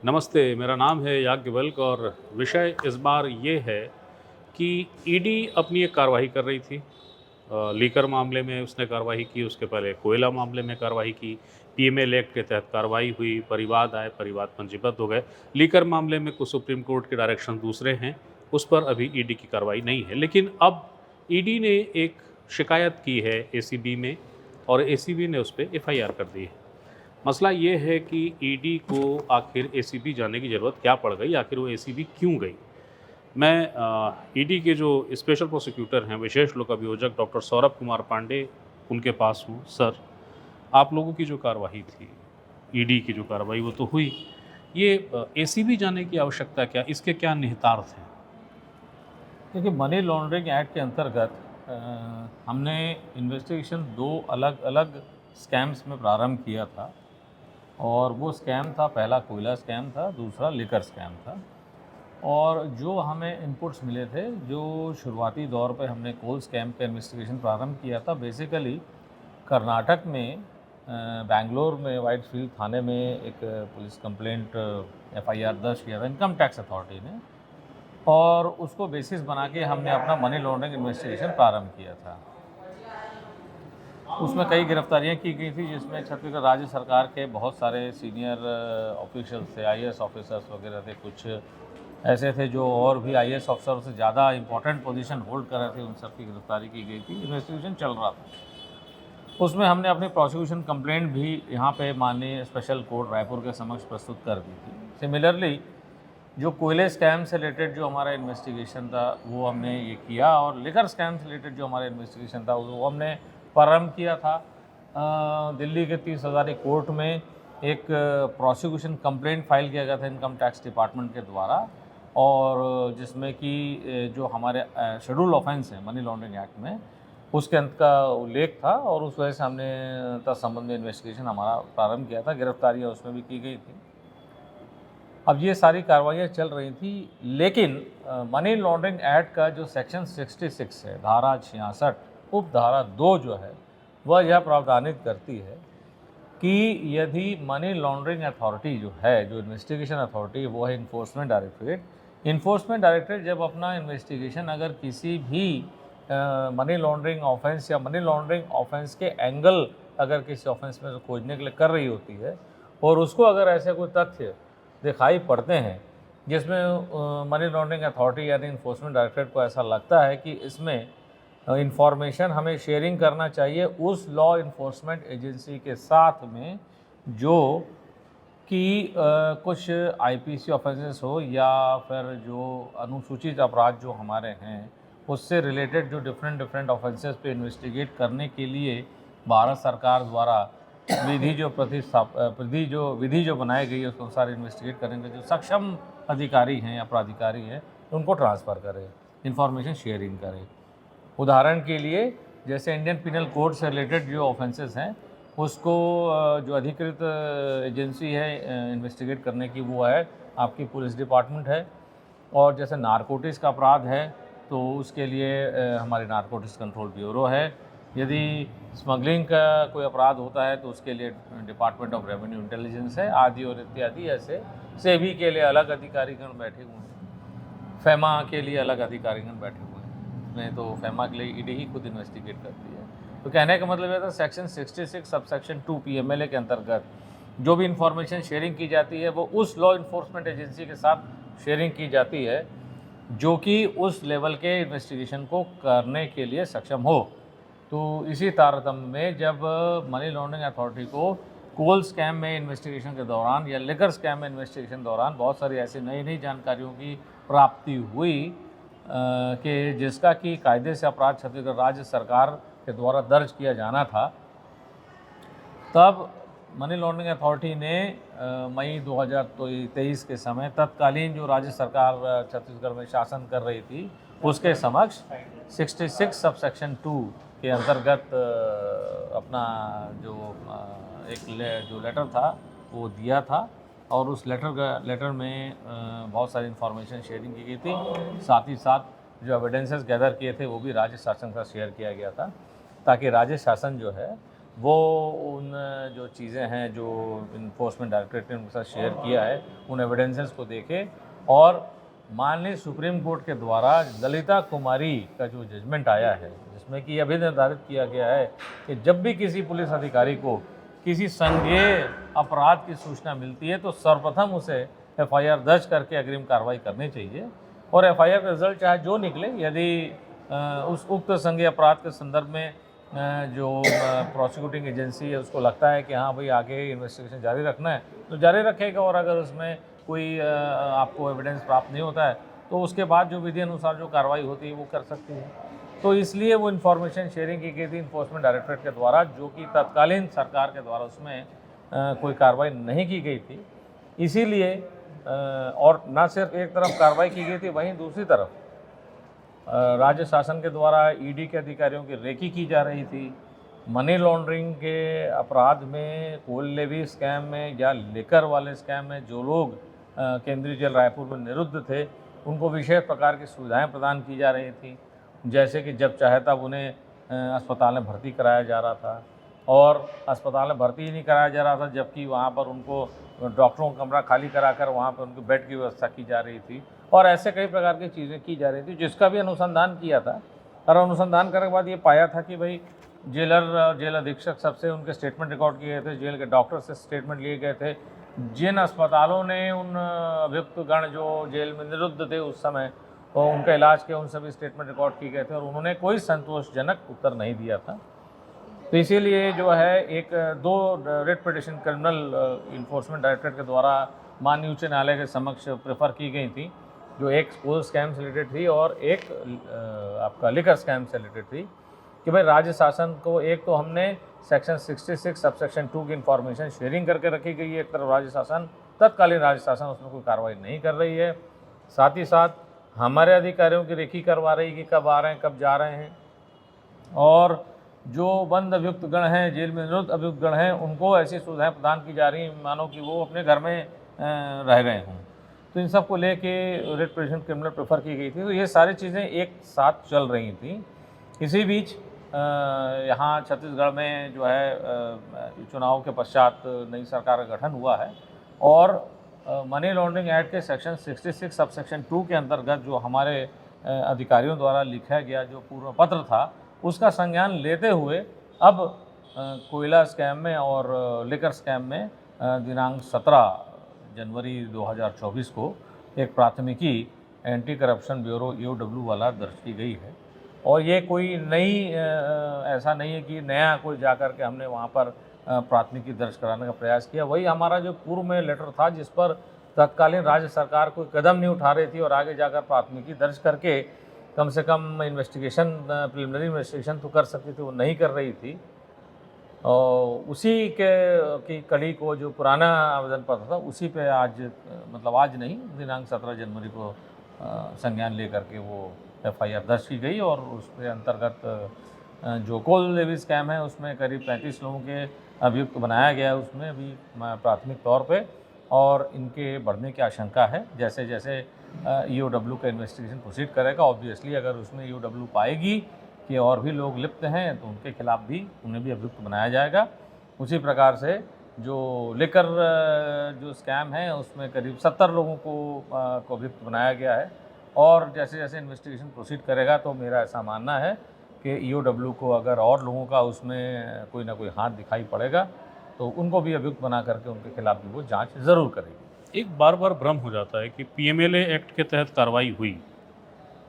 नमस्ते, मेरा नाम है याज्ञवल्क्य और विषय इस बार ये है कि ईडी अपनी एक कार्रवाई कर रही थी। लीकर मामले में उसने कार्रवाई की, उसके पहले कोयला मामले में कार्रवाई की, पीएमएल एक्ट के तहत कार्रवाई हुई, परिवाद आए, परिवाद पंजीबद्ध हो गए। लीकर मामले में कुछ सुप्रीम कोर्ट के डायरेक्शन दूसरे हैं, उस पर अभी ईडी की कार्रवाई नहीं है। लेकिन अब ईडी ने एक शिकायत की है एसीबी में और एसीबी ने उस पे एफआईआर कर दी है। मसला ये है कि ईडी को आखिर एसीबी जाने की ज़रूरत क्या पड़ गई, आखिर वो एसीबी क्यों गई। मैं ईडी के जो स्पेशल प्रोसिक्यूटर हैं, विशेष लोक अभियोजक डॉक्टर सौरभ कुमार पांडे, उनके पास हूँ। सर, आप लोगों की जो कार्रवाई थी, ईडी की जो कार्रवाई वो तो हुई, ये एसीबी जाने की आवश्यकता क्या, इसके क्या निहितार्थ हैं? देखिए, मनी लॉन्ड्रिंग एक्ट के अंतर्गत हमने इन्वेस्टिगेशन दो अलग अलग स्कैम्स में प्रारंभ किया था। और वो स्कैम था, पहला कोयला स्कैम था, दूसरा लिकर स्कैम था। और जो हमें इनपुट्स मिले थे, जो शुरुआती दौर पे हमने कोल स्कैम का इन्वेस्टिगेशन प्रारंभ किया था, बेसिकली कर्नाटक में बेंगलोर में वाइटफील्ड थाने में एक पुलिस कंप्लेंट एफआईआर दर्ज किया था इनकम टैक्स अथॉरिटी ने, और उसको बेसिस बना के हमने अपना मनी लॉन्ड्रिंग इन्वेस्टिगेशन प्रारंभ किया था। उसमें कई गिरफ्तारियां की गई थी, जिसमें छत्तीसगढ़ राज्य सरकार के बहुत सारे सीनियर ऑफिशियल्स थे, आईएएस ऑफिसर्स वगैरह थे, कुछ ऐसे थे जो और भी आईएएस ऑफिसर से ज़्यादा इंपॉर्टेंट पोजीशन होल्ड कर रहे थे, उन सब की गिरफ्तारी की गई थी। इन्वेस्टिगेशन चल रहा था। उसमें हमने अपनी प्रोसिक्यूशन कंप्लेंट भी यहाँ पे माननीय स्पेशल कोर्ट रायपुर के समक्ष प्रस्तुत कर दी थी। सिमिलरली जो कोयले स्कैम से रिलेटेड जो हमारा इन्वेस्टिगेशन था वो हमने ये किया, और लिकर स्कैम से रिलेटेड जो हमारा इन्वेस्टिगेशन था वो हमने प्रारंभ किया था। दिल्ली के 30 हज़ारी कोर्ट में एक प्रोसिक्यूशन कंप्लेंट फाइल किया गया था इनकम टैक्स डिपार्टमेंट के द्वारा, और जिसमें कि जो हमारे शेड्यूल ऑफेंस है मनी लॉन्ड्रिंग एक्ट में, उसके अंत का उल्लेख था, और उस वजह से हमने तत्संबंध में इन्वेस्टिगेशन हमारा प्रारंभ किया था। गिरफ्तारियाँ उसमें भी की गई थी। अब ये सारी कार्रवाइयाँ चल रही थी, लेकिन मनी लॉन्ड्रिंग एक्ट का जो सेक्शन 66 है, धारा 66 उप धारा 2 जो है, वह यह प्रावधानित करती है कि यदि मनी लॉन्ड्रिंग अथॉरिटी जो है, जो इन्वेस्टिगेशन अथॉरिटी, वो है इन्फोर्समेंट डायरेक्टरेट। इन्फोर्समेंट डायरेक्टरेट जब अपना इन्वेस्टिगेशन अगर किसी भी मनी लॉन्ड्रिंग ऑफेंस या मनी लॉन्ड्रिंग ऑफेंस के एंगल अगर किसी ऑफेंस में खोजने के लिए कर रही होती है, और उसको अगर ऐसे कोई तथ्य दिखाई पड़ते हैं जिसमें मनी लॉन्ड्रिंग अथॉरिटी यानी इन्फोर्समेंट डायरेक्टरेट को ऐसा लगता है कि इसमें इंफॉर्मेशन हमें शेयरिंग करना चाहिए उस लॉ इन्फोर्समेंट एजेंसी के साथ में जो कि कुछ आईपीसी ऑफेंसेस हो, या फिर जो अनुसूचित अपराध जो हमारे हैं उससे रिलेटेड जो डिफरेंट ऑफेंसेस पे इन्वेस्टिगेट करने के लिए भारत सरकार द्वारा विधि जो बनाई गई है उसके अनुसार इन्वेस्टिगेट करने के जो सक्षम अधिकारी हैं या प्राधिकारी हैं, उनको ट्रांसफ़र करें, इंफॉर्मेशन शेयरिंग करें। उदाहरण के लिए, जैसे इंडियन पिनल कोड से रिलेटेड जो ऑफेंसेस हैं उसको जो अधिकृत एजेंसी है इन्वेस्टिगेट करने की, वो है आपकी पुलिस डिपार्टमेंट है। और जैसे नारकोटिक्स का अपराध है तो उसके लिए हमारी नारकोटिक्स कंट्रोल ब्यूरो है। यदि स्मगलिंग का कोई अपराध होता है तो उसके लिए डिपार्टमेंट ऑफ रेवेन्यू इंटेलिजेंस है, आदि और इत्यादि। ऐसे सेबी के लिए अलग अधिकारीगण बैठे हुए हैं, फेमा के लिए अलग अधिकारीगण बैठे हुए हैं। उसमें तो फेमा के लिए ईडी ही खुद इन्वेस्टिगेट करती है। तो कहने का मतलब ये था, सेक्शन 66 सब सेक्शन 2 पीएमएलए के अंतर्गत जो भी इंफॉर्मेशन शेयरिंग की जाती है वो उस लॉ इन्फोर्समेंट एजेंसी के साथ शेयरिंग की जाती है जो कि उस लेवल के इन्वेस्टिगेशन को करने के लिए सक्षम हो। तो इसी तारतम्य में जब मनी लॉन्ड्रिंग अथॉरिटी को कोल स्कैम में इन्वेस्टिगेशन के दौरान या लिकर स्कैम में इन्वेस्टिगेशन दौरान बहुत सारी ऐसी नई जानकारियों की प्राप्ति हुई कि जिसका कि कायदे से अपराध छत्तीसगढ़ राज्य सरकार के द्वारा दर्ज किया जाना था, तब मनी लॉन्ड्रिंग अथॉरिटी ने मई 2023 के समय तत्कालीन जो राज्य सरकार छत्तीसगढ़ में शासन कर रही थी उसके समक्ष 66 सब सेक्शन 2 के अंतर्गत अपना जो जो लेटर था वो दिया था, और उस लेटर में बहुत सारी इन्फॉर्मेशन शेयरिंग की गई थी। साथ ही साथ जो एविडेंसेस गैदर किए थे वो भी राज्य शासन का शेयर किया गया था, ताकि राज्य शासन जो है वो उन जो चीज़ें हैं जो इन्फोर्समेंट डायरेक्टरेट ने उनके साथ शेयर किया है, उन एविडेंसेस को देखे और माननीय सुप्रीम कोर्ट के द्वारा ललिता कुमारी का जो जजमेंट आया है, जिसमें कि यह भी निर्धारित किया गया है कि जब भी किसी पुलिस अधिकारी को किसी संज्ञेय अपराध की सूचना मिलती है तो सर्वप्रथम उसे एफआईआर दर्ज करके अग्रिम कार्रवाई करनी चाहिए और एफआईआर का रिजल्ट चाहे जो निकले, यदि उस उक्त संज्ञेय अपराध के संदर्भ में जो प्रोसिक्यूटिंग एजेंसी है उसको लगता है कि हाँ भाई आगे इन्वेस्टिगेशन जारी रखना है तो जारी रखेगा और अगर उसमें कोई आपको एविडेंस प्राप्त नहीं होता है तो उसके बाद जो विधि अनुसार जो कार्रवाई होती है वो कर सकती है। तो इसलिए वो इन्फॉर्मेशन शेयरिंग की गई थी इन्फोर्समेंट डायरेक्टरेट के द्वारा, जो कि तत्कालीन सरकार के द्वारा उसमें कोई कार्रवाई नहीं की गई थी। इसीलिए और न सिर्फ एक तरफ कार्रवाई की गई थी, वहीं दूसरी तरफ राज्य शासन के द्वारा ईडी के अधिकारियों की रेकी की जा रही थी। मनी लॉन्ड्रिंग के अपराध में, कोल लेवी स्कैम में या लिकर वाले स्कैम में जो लोग केंद्रीय जेल रायपुर में निरुद्ध थे, उनको विशेष प्रकार की सुविधाएं प्रदान की जा रही थी, जैसे कि जब चाहे तब उन्हें अस्पताल में भर्ती कराया जा रहा था और अस्पताल में भर्ती ही नहीं कराया जा रहा था, जबकि वहाँ पर उनको डॉक्टरों का कमरा खाली कराकर वहाँ पर उनके बेड की व्यवस्था की जा रही थी और ऐसे कई प्रकार की चीज़ें की जा रही थी, जिसका भी अनुसंधान किया था। और अनुसंधान करने के बाद ये पाया था कि भाई जेलर, जेल अधीक्षक सबसे उनके स्टेटमेंट रिकॉर्ड किए गए थे, जेल के डॉक्टर से स्टेटमेंट लिए गए थे, जिन अस्पतालों ने उन अभियुक्त गण जो जेल में निरुद्ध थे उस समय और उनका इलाज किया, उन सभी स्टेटमेंट रिकॉर्ड किए गए थे और उन्होंने कोई संतोषजनक उत्तर नहीं दिया था। तो इसीलिए जो है एक दो writ petition criminal enforcement directorate के द्वारा माननीय उच्च न्यायालय के समक्ष प्रेफर की गई थी, जो एक कोल स्कैम से रिलेटेड थी और एक आपका लिकर स्कैम से रिलेटेड थी, कि भाई राज्य शासन को एक तो हमने सेक्शन 66 सब सेक्शन 2 की इन्फॉर्मेशन शेयरिंग करके रखी गई है, एक तरफ राज्य शासन, तत्कालीन राज्य शासन उसमें कोई कार्रवाई नहीं कर रही है, साथ ही साथ हमारे अधिकारियों की रेकी करवा रही कि कब आ रहे हैं कब जा रहे हैं, और जो बंद अभियुक्त गण हैं, जेल में निरुद्ध अभियुक्त गण हैं, उनको ऐसी सुविधाएं प्रदान की जा रही हैं मानो कि वो अपने घर में रह गए हों। तो इन सब को लेके रिट पिटिशन क्रिमिनल प्रेफर की गई थी। तो ये सारी चीज़ें एक साथ चल रही थी। इसी बीच यहाँ छत्तीसगढ़ में जो है चुनाव के पश्चात नई सरकार का गठन हुआ है और मनी लॉन्ड्रिंग एक्ट के सेक्शन 66 सब सेक्शन 2 के अंतर्गत जो हमारे अधिकारियों द्वारा लिखा गया जो पूर्व पत्र था, उसका संज्ञान लेते हुए अब कोयला स्कैम में और लिकर स्कैम में दिनांक 17 जनवरी 2024 को एक प्राथमिकी एंटी करप्शन ब्यूरो EOW वाला दर्ज की गई है। और ये कोई नई ऐसा नहीं है कि नया कोई जाकर के हमने वहाँ पर प्राथमिकी दर्ज कराने का प्रयास किया, वही हमारा जो पूर्व में लेटर था जिस पर तत्कालीन राज्य सरकार कोई कदम नहीं उठा रही थी और आगे जाकर प्राथमिकी दर्ज करके कम से कम इन्वेस्टिगेशन, प्रिलिमिनरी इन्वेस्टिगेशन तो कर सकती थी, वो नहीं कर रही थी। और उसी की कड़ी को जो पुराना आवेदन पत्र था उसी पे आज, मतलब आज नहीं, दिनांक 17 जनवरी को संज्ञान ले करके वो FIR दर्ज की गई और उसके अंतर्गत जो कोल लेवी स्कैम है उसमें करीब 35 लोगों के अभियुक्त बनाया गया है उसमें अभी प्राथमिक तौर पे, और इनके बढ़ने की आशंका है जैसे जैसे EOW का इन्वेस्टिगेशन प्रोसीड करेगा। ऑब्वियसली अगर उसमें EOW पाएगी कि और भी लोग लिप्त हैं तो उनके खिलाफ भी, उन्हें भी अभियुक्त बनाया जाएगा। उसी प्रकार से जो लिकर जो स्कैम है उसमें करीब 70 लोगों को अभियुक्त बनाया गया है और जैसे जैसे इन्वेस्टिगेशन प्रोसीड करेगा तो मेरा ऐसा मानना है कि EOW को अगर और लोगों का उसमें कोई ना कोई हाथ दिखाई पड़ेगा तो उनको भी अभियुक्त बना करके उनके खिलाफ भी वो जांच ज़रूर करेगी। एक बार बार भ्रम हो जाता है कि PMLA एक्ट के तहत कार्रवाई हुई,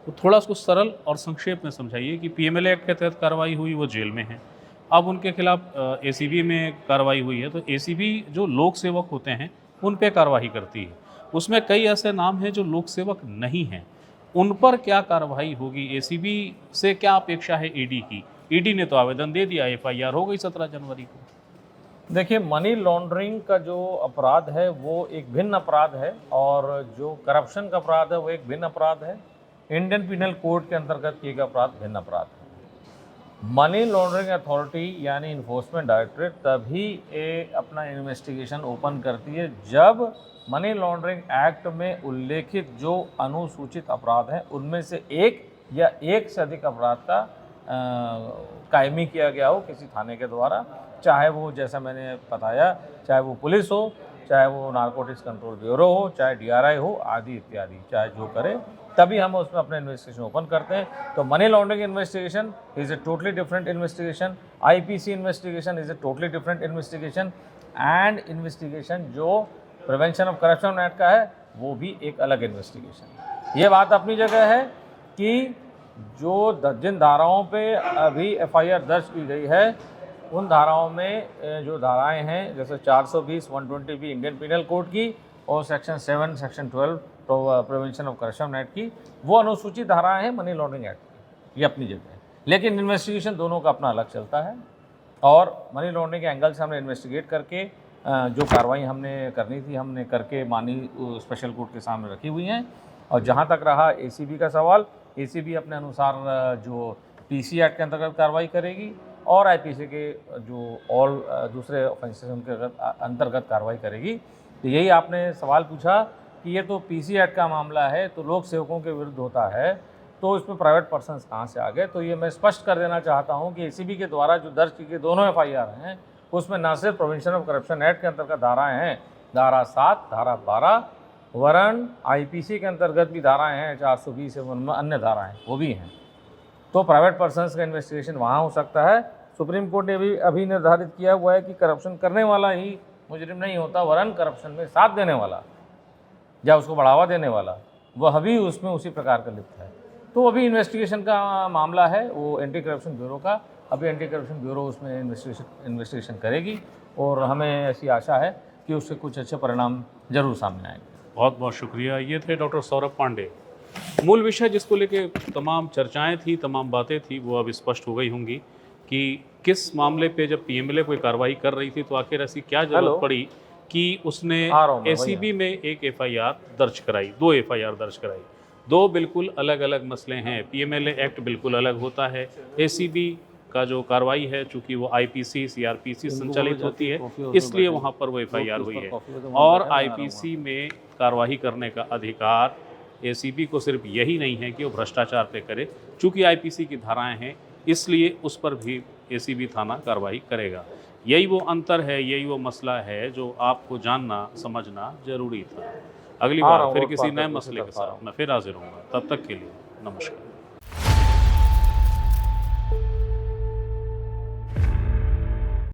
तो थोड़ा उसको सरल और संक्षेप में समझाइए कि PMLA एक्ट के तहत कार्रवाई हुई, वो जेल में है, अब उनके खिलाफ ACB में कार्रवाई हुई है, तो ACB जो लोक सेवक होते हैं उन पे कार्रवाई करती है, उसमें कई ऐसे नाम हैं जो लोक सेवक नहीं हैं, उन पर क्या कार्रवाई होगी? ACB से क्या अपेक्षा है ED की? ED ने तो आवेदन दे दिया, FIR हो गई 17 जनवरी को। देखिए, मनी लॉन्ड्रिंग का जो अपराध है वो एक भिन्न अपराध है और जो करप्शन का अपराध है वो एक भिन्न अपराध है। इंडियन पिनल कोड के अंतर्गत किए गए अपराध भिन्न अपराध है। मनी लॉन्ड्रिंग अथॉरिटी यानी इन्फोर्समेंट डायरेक्टरेट तभी अपना इन्वेस्टिगेशन ओपन करती है जब मनी लॉन्ड्रिंग एक्ट में उल्लेखित जो अनुसूचित अपराध हैं उनमें से एक या एक से अधिक अपराध का कायमी किया गया हो किसी थाने के द्वारा, चाहे वो जैसा मैंने बताया, चाहे वो पुलिस हो, चाहे वो नारकोटिक्स कंट्रोल ब्यूरो हो, चाहे DRI हो, आदि इत्यादि, चाहे जो करे, तभी हम उसमें अपना इन्वेस्टिगेशन ओपन करते हैं। तो money laundering investigation is a totally different investigation, IPC investigation is a totally different investigation, and investigation जो प्रिवेंशन ऑफ करप्शन एक्ट का है वो भी एक अलग इन्वेस्टिगेशन। ये बात अपनी जगह है कि जिन धाराओं पे अभी FIR दर्ज की गई है, उन धाराओं में जो धाराएं हैं, जैसे 420, 120B इंडियन पिनल कोड की और section 7, section 12 prevention of corruption act की, वो अनुसूचित धाराएं हैं मनी लॉन्ड्रिंग एक्ट की, ये अपनी जगह है। लेकिन इन्वेस्टिगेशन दोनों का अपना अलग चलता है, और मनी लॉन्ड्रिंग के एंगल से हमने इन्वेस्टिगेट करके जो कार्रवाई हमने करनी थी हमने करके मानी स्पेशल कोर्ट के सामने रखी हुई हैं। और जहाँ तक रहा ACB का सवाल, ACB अपने अनुसार जो PC एक्ट के अंतर्गत कार्रवाई करेगी और IPC के जो ऑल दूसरे ऑफेंसेस उनके अंतर्गत कार्रवाई करेगी। तो यही आपने सवाल पूछा कि ये तो PC एक्ट का मामला है, तो लोक सेवकों के विरुद्ध होता है, तो इसमें प्राइवेट पर्सन्स कहाँ से आ गए। तो ये मैं स्पष्ट कर देना चाहता हूँ कि ACB के द्वारा जो दर्ज की गई दोनों FIR हैं, उसमें न सिर्फ प्रिवेंशन ऑफ करप्शन एक्ट के अंतर्गत धाराएँ हैं, धारा 7, धारा 12, वरन IPC के अंतर्गत भी धाराएँ हैं, 420 एवं अन्य धाराएँ वो भी हैं। तो प्राइवेट पर्सन्स का इन्वेस्टिगेशन वहाँ हो सकता है। सुप्रीम कोर्ट ने भी अभी निर्धारित किया हुआ है कि करप्शन करने वाला ही मुजरिम नहीं होता, वरन करप्शन में साथ देने वाला या उसको बढ़ावा देने वाला वह भी उसमें उसी प्रकार का लिप्त है। तो अभी इन्वेस्टिगेशन का मामला है वो एंटी करप्शन ब्यूरो का, अभी एंटी करप्शन ब्यूरो उसमें इन्वेस्टिगेशन करेगी और हमें ऐसी आशा है कि उससे कुछ अच्छे परिणाम जरूर सामने आएंगे। बहुत बहुत शुक्रिया। ये थे डॉक्टर सौरभ पांडे। मूल विषय जिसको लेके तमाम चर्चाएं थी, तमाम बातें थी, वो अब स्पष्ट हो गई होंगी कि किस मामले पे जब PMLA कोई कार्रवाई कर रही थी तो आखिर ऐसी क्या जरूरत पड़ी कि उसने ACB में एक FIR दर्ज कराई, 2 FIR दर्ज कराई। 2 बिल्कुल अलग अलग मसले हैं। PMLA एक्ट बिल्कुल अलग होता है, ACB का जो कार्रवाई है चूँकि वो IPC CRPC संचालित होती है, इसलिए वहाँ पर वो FIR हुई है। और IPC में कार्रवाई करने का अधिकार ACB को सिर्फ यही नहीं है कि वो भ्रष्टाचार पे करे, चूँकि IPC की धाराएं हैं इसलिए उस पर भी ACB थाना कार्रवाई करेगा। यही वो अंतर है, यही वो मसला है जो आपको जानना समझना जरूरी था। अगली बार फिर किसी नए मसले के साथ मैं फिर हाजिर होऊंगा। तब तक के लिए नमस्कार।